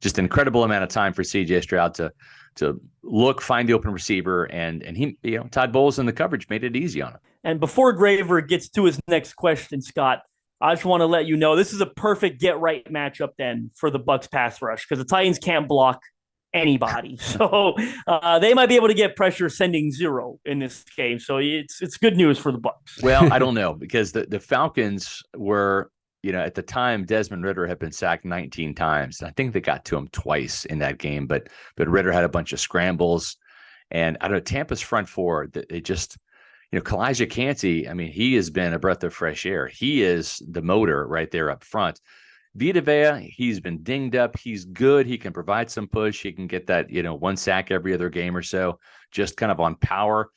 just an incredible amount of time for C.J. Stroud to look, find the open receiver, and he, Todd Bowles in the coverage made it easy on him. And before Graver gets to his next question, Scott, I just want to let you know this is a perfect get-right matchup then for the Bucs pass rush, because the Titans can't block anybody. So they might be able to get pressure sending 0 in this game. So it's good news for the Bucs. Well, I don't know, because the Falcons were, at the time, Desmond Ridder had been sacked 19 times. I think they got to him twice in that game, but Ridder had a bunch of scrambles. And I don't know, Tampa's front 4, they just, Kalijah Kancey, he has been a breath of fresh air. He is the motor right there up front. Vita Vea, he's been dinged up. He's good. He can provide some push. He can get that, 1 sack every other game or so, just kind of on power.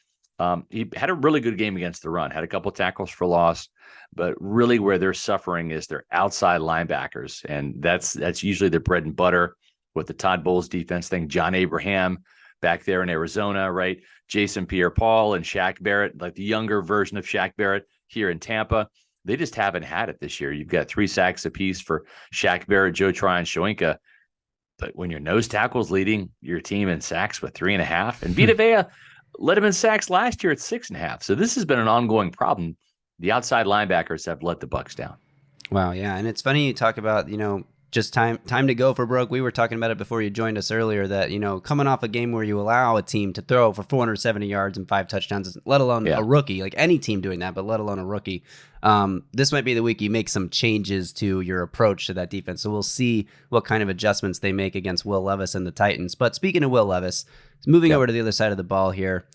He had a really good game against the run, had a couple tackles for loss, but really where they're suffering is their outside linebackers. And that's usually their bread and butter with the Todd Bowles defense thing. John Abraham back there in Arizona, right? Jason Pierre-Paul and Shaq Barrett, like the younger version of Shaq Barrett here in Tampa. They just haven't had it this year. You've got 3 sacks apiece for Shaq Barrett, Joe Tryon, Shoinka. But when your nose tackle's leading your team in sacks with 3.5, and Vita Vea led him in sacks last year at 6.5. So this has been an ongoing problem. The outside linebackers have let the Bucs down. Wow, yeah. And it's funny you talk about, just time to go for broke. We were talking about it before you joined us earlier that, coming off a game where you allow a team to throw for 470 yards and 5 touchdowns, let alone a rookie, like any team doing that, but let alone a rookie. This might be the week you make some changes to your approach to that defense. So we'll see what kind of adjustments they make against Will Levis and the Titans. But speaking of Will Levis, moving over to the other side of the ball here.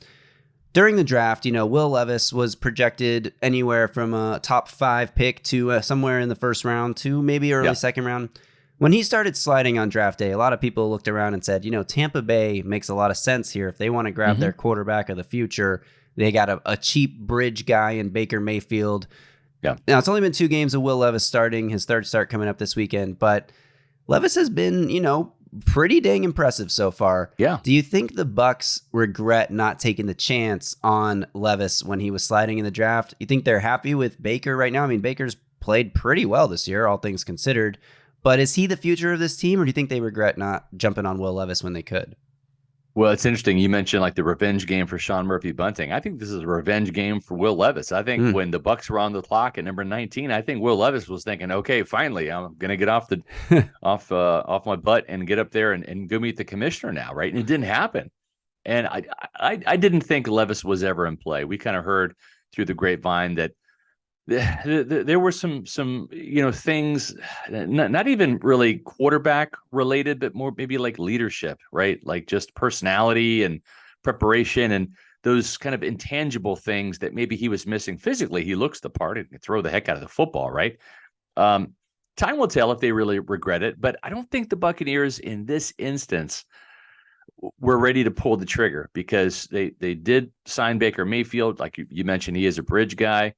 During the draft, Will Levis was projected anywhere from a top 5 pick to somewhere in the first round to maybe early second round. When he started sliding on draft day, a lot of people looked around and said, Tampa Bay makes a lot of sense here. If they want to grab their quarterback of the future, they got a cheap bridge guy in Baker Mayfield. Yeah. Now, it's only been 2 games of Will Levis starting, his third start coming up this weekend, but Levis has been, pretty dang impressive so far. Yeah. Do you think the Bucs regret not taking the chance on Levis when he was sliding in the draft? You think they're happy with Baker right now? Baker's played pretty well this year, all things considered. But is he the future of this team, or do you think they regret not jumping on Will Levis when they could? Well, it's interesting. You mentioned like the revenge game for Sean Murphy-Bunting. I think this is a revenge game for Will Levis. I think when the Bucs were on the clock at number 19, I think Will Levis was thinking, okay, finally, I'm going to get off off my butt and get up there and go meet the commissioner now, right? And it didn't happen. And I didn't think Levis was ever in play. We kind of heard through the grapevine that there were some things, not even really quarterback related, but more maybe like leadership, right? Like just personality and preparation and those kind of intangible things that maybe he was missing physically. He looks the part and can throw the heck out of the football, right? Time will tell if they really regret it, but I don't think the Buccaneers in this instance were ready to pull the trigger because they did sign Baker Mayfield. Like you mentioned, he is a bridge guy.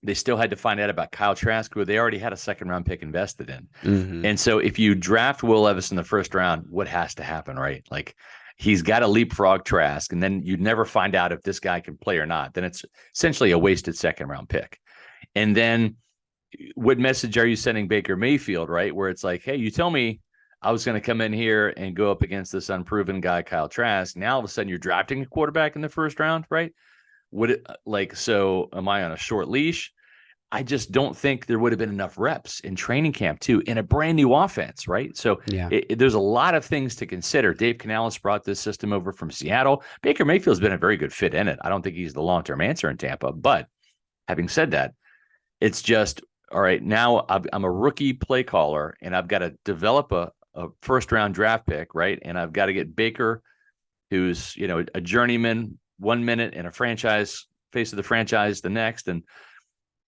They still had to find out about Kyle Trask, who they already had a second-round pick invested in. Mm-hmm. And so if you draft Will Levis in the first round, what has to happen, right? Like he's got to leapfrog Trask, and then you'd never find out if this guy can play or not. Then it's essentially a wasted second-round pick. And then what message are you sending Baker Mayfield, right? Where it's like, hey, you tell me I was going to come in here and go up against this unproven guy, Kyle Trask. Now all of a sudden you're drafting a quarterback in the first round, right? So am I on a short leash? I just don't think there would have been enough reps in training camp too, in a brand new offense, right? So there's a lot of things to consider. Dave Canales brought this system over from Seattle. Baker Mayfield's been a very good fit in it. I don't think he's the long-term answer in Tampa, but having said that, it's just, all right, now I'm a rookie play caller and I've got to develop a first-round draft pick, right? And I've got to get Baker, who's, a journeyman 1 minute and a franchise face of the franchise the next. And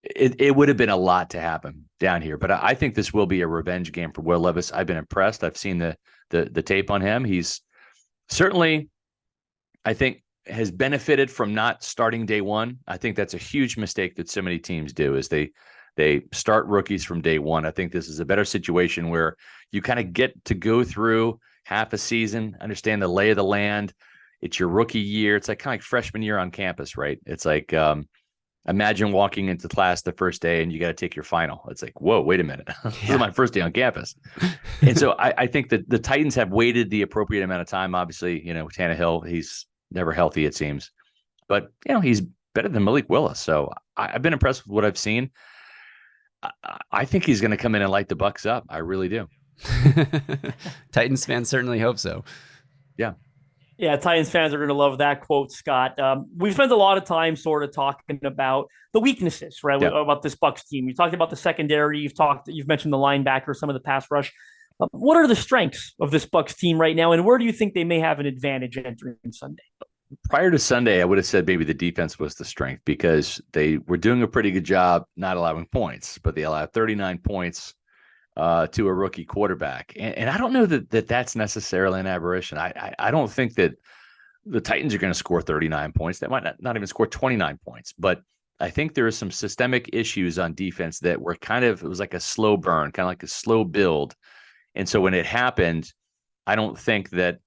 it would have been a lot to happen down here. But I think this will be a revenge game for Will Levis. I've been impressed. I've seen the tape on him. He's certainly, I think, has benefited from not starting day one. I think that's a huge mistake that so many teams do is they start rookies from day one. I think this is a better situation where you kind of get to go through half a season, understand the lay of the land. It's your rookie year. It's like kind of like freshman year on campus, right? It's like, imagine walking into class the first day and you got to take your final. It's like, whoa, wait a minute. This is my first day on campus. And so I think that the Titans have waited the appropriate amount of time. Obviously, Tannehill, he's never healthy, it seems. But, he's better than Malik Willis. So I've been impressed with what I've seen. I think he's going to come in and light the Bucs up. I really do. Titans fans certainly hope so. Yeah. Yeah, Titans fans are going to love that quote, Scott. We've spent a lot of time sort of talking about the weaknesses, right, about this Bucs team. You talked about the secondary. You've mentioned the linebacker, some of the pass rush. What are the strengths of this Bucs team right now, and where do you think they may have an advantage entering Sunday? Prior to Sunday, I would have said maybe the defense was the strength because they were doing a pretty good job not allowing points, but they allowed 39 points to a rookie quarterback. And I don't know that that's necessarily an aberration. I don't think that the Titans are going to score 39 points. They might not even score 29 points. But I think there are some systemic issues on defense that were it was like a slow burn, kind of like a slow build. And so when it happened, I don't think that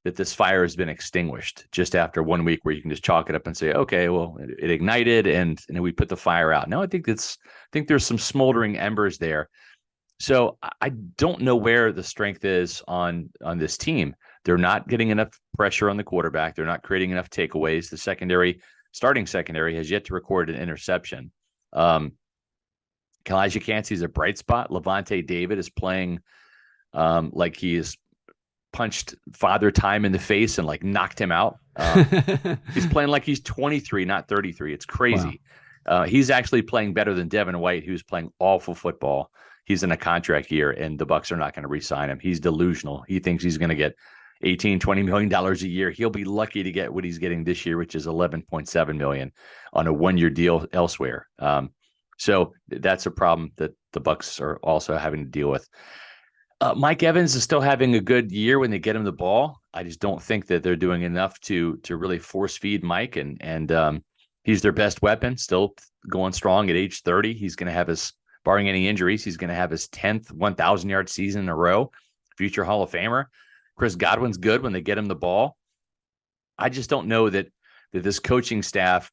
this fire has been extinguished just after 1 week where you can just chalk it up and say, okay, well, it ignited and we put the fire out. No, I think there's some smoldering embers there. So I don't know where the strength is on this team. They're not getting enough pressure on the quarterback. They're not creating enough takeaways. The starting secondary has yet to record an interception. Kalijah Kancey is a bright spot. Levante David is playing like he is punched Father Time in the face and like knocked him out. He's playing like he's 23, not 33. It's crazy. Wow. He's actually playing better than Devin White, who's playing awful football. He's in a contract year, and the Bucs are not going to re-sign him. He's delusional. He thinks he's going to get $18-20 million a year. He'll be lucky to get what he's getting this year, which is $11.7 million on a one-year deal elsewhere. So that's a problem that the Bucs are also having to deal with. Mike Evans is still having a good year when they get him the ball. I just don't think that they're doing enough to really force feed Mike, and he's their best weapon. Still going strong at age 30. He's going to have barring any injuries, he's going to have his 10th 1,000-yard season in a row. Future Hall of Famer. Chris Godwin's good when they get him the ball. I just don't know that this coaching staff,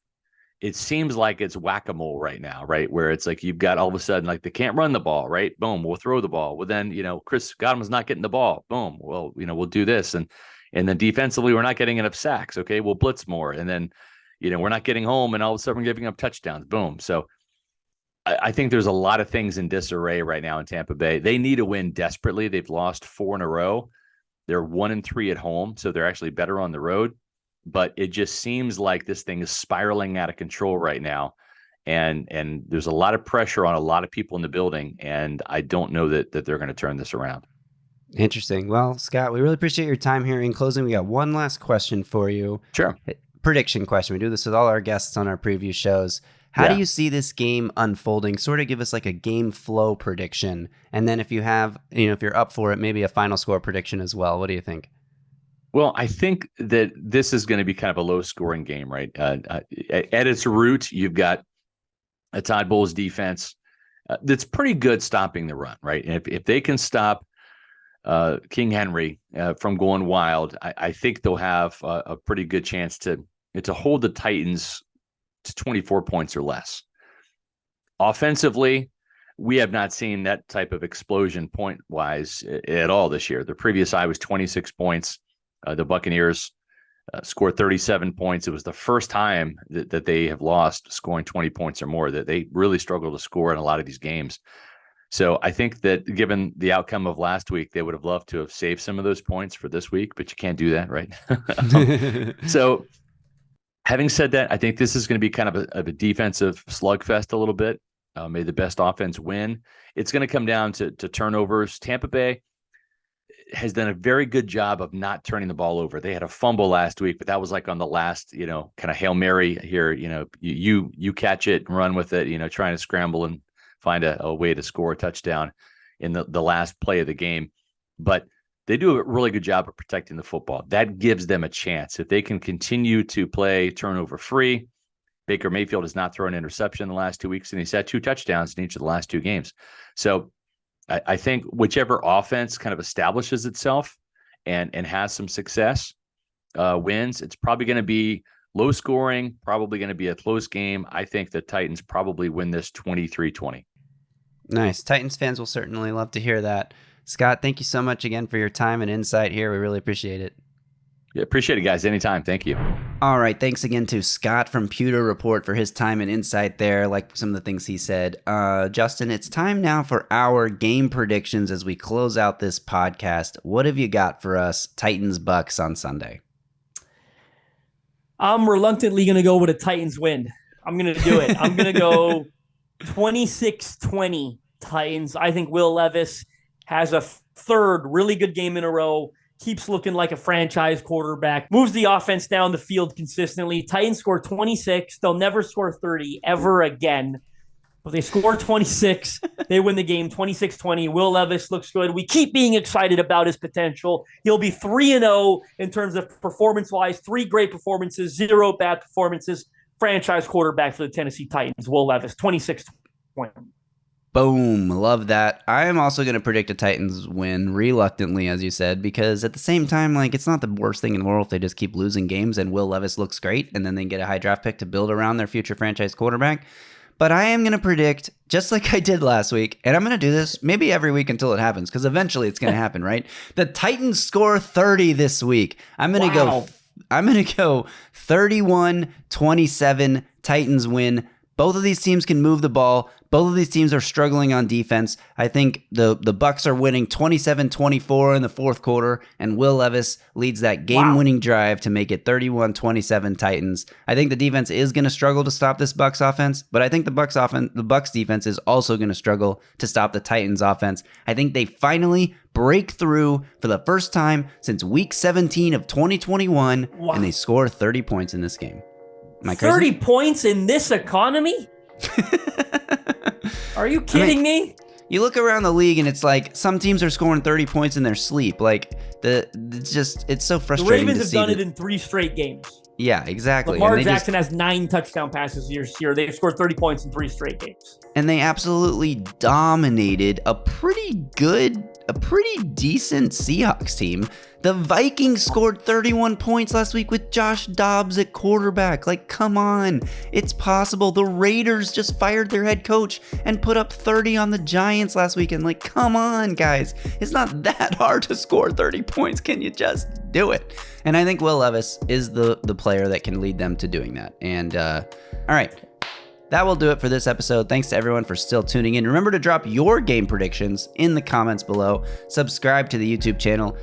it seems like it's whack-a-mole right now, right? Where it's like you've got all of a sudden, like they can't run the ball, right? Boom, we'll throw the ball. Well, then, Chris Godwin's not getting the ball. Boom, well, we'll do this. And then defensively, we're not getting enough sacks. Okay, we'll blitz more. And then, we're not getting home and all of a sudden we're giving up touchdowns. Boom. So I think there's a lot of things in disarray right now in Tampa Bay. They need a win desperately. They've lost 4 in a row. They're 1-3 at home, so they're actually better on the road. but it just seems like this thing is spiraling out of control right now. And there's a lot of pressure on a lot of people in the building, and I don't know that they're going to turn this around. Interesting. Well, Scott, we really appreciate your time here. In closing, we got one last question for you. Sure. Prediction question. We do this with all our guests on our preview shows. How do you see this game unfolding? Sort of give us like a game flow prediction. And then if you have, if you're up for it, maybe a final score prediction as well. What do you think? Well, I think that this is going to be kind of a low scoring game, right? At its root, you've got a Todd Bowles defense that's pretty good stopping the run, right? And if they can stop King Henry from going wild, I think they'll have a pretty good chance to hold the Titans to 24 points or less. Offensively, we have not seen that type of explosion point-wise at all this year. The previous high was 26 points. The Buccaneers scored 37 points. It was the first time that they have lost scoring 20 points or more, that they really struggle to score in a lot of these games. So I think that given the outcome of last week, they would have loved to have saved some of those points for this week, but you can't do that, right? So having said that, I think this is going to be kind of a defensive slugfest a little bit. May the best offense win. It's going to come down to turnovers. Tampa Bay has done a very good job of not turning the ball over. They had a fumble last week, but that was like on the last, kind of Hail Mary here. You catch it and run with it, trying to scramble and find a way to score a touchdown in the last play of the game. But they do a really good job of protecting the football. That gives them a chance. If they can continue to play turnover free, Baker Mayfield has not thrown an interception in the last 2 weeks, and he's had 2 touchdowns in each of the last 2 games. So I think whichever offense kind of establishes itself and has some success wins. It's probably going to be low scoring, probably going to be a close game. I think the Titans probably win this 23-20. Nice. Titans fans will certainly love to hear that. Scott, thank you so much again for your time and insight here. We really appreciate it. Yeah, appreciate it, guys. Anytime. Thank you. All right. Thanks again to Scott from Pewter Report for his time and insight there, like some of the things he said. Justin, it's time now for our game predictions as we close out this podcast. What have you got for us, Titans Bucs on Sunday? I'm reluctantly going to go with a Titans win. I'm going to do it. I'm going to go 26-20 Titans. I think Will Levis has a third really good game in a row, keeps looking like a franchise quarterback, moves the offense down the field consistently. Titans score 26. They'll never score 30 ever again. But they score 26. They win the game 26-20. Will Levis looks good. We keep being excited about his potential. He'll be 3-0 in terms of performance-wise. 3 great performances, 0 bad performances. Franchise quarterback for the Tennessee Titans, Will Levis, 26-20. Boom. Love that. I am also going to predict a Titans win reluctantly, as you said, because at the same time, it's not the worst thing in the world if they just keep losing games and Will Levis looks great and then they get a high draft pick to build around their future franchise quarterback. But I am going to predict, just like I did last week, and I'm going to do this maybe every week until it happens, because eventually it's going to happen, right? The Titans score 30 this week. I'm going to go 31-27, Titans win. Both of these teams can move the ball. Both of these teams are struggling on defense. I think the Bucs are winning 27-24 in the fourth quarter, and Will Levis leads that game-winning drive to make it 31-27 Titans. I think the defense is going to struggle to stop this Bucs offense, but I think the Bucs defense is also going to struggle to stop the Titans offense. I think they finally break through for the first time since week 17 of 2021, and they score 30 points in this game. Am I crazy? 30 points in this economy? Are you kidding me? You look around the league and it's like some teams are scoring 30 points in their sleep. It's so frustrating. The Ravens to have see done it in 3 straight games. Yeah, exactly. Lamar Jackson has 9 touchdown passes this year. They've scored 30 points in 3 straight games. And they absolutely dominated a pretty decent Seahawks team. The Vikings scored 31 points last week with Josh Dobbs at quarterback. Come on. It's possible. The Raiders just fired their head coach and put up 30 on the Giants last weekend. Come on, guys. It's not that hard to score 30 points. Can you just do it? And I think Will Levis is the player that can lead them to doing that. And, all right. that will do it for this episode. Thanks to everyone for still tuning in. Remember to drop your game predictions in the comments below. Subscribe to the YouTube channel.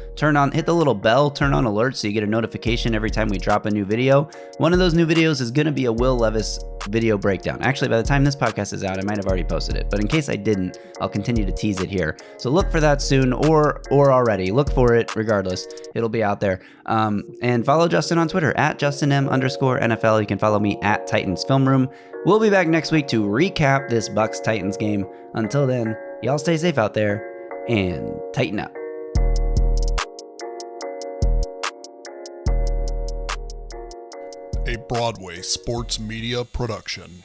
Hit the little bell, turn on alerts so you get a notification every time we drop a new video. One of those new videos is going to be a Will Levis video breakdown. Actually, by the time this podcast is out, I might have already posted it, but in case I didn't, I'll continue to tease it here. So look for that soon, or already. Look for it regardless. It'll be out there. And follow Justin on Twitter at JustinM_NFL. You can follow me at Titans Film Room. We'll be back next week to recap this Bucs Titans game. Until then, y'all stay safe out there and tighten up. A Broadway sports media production.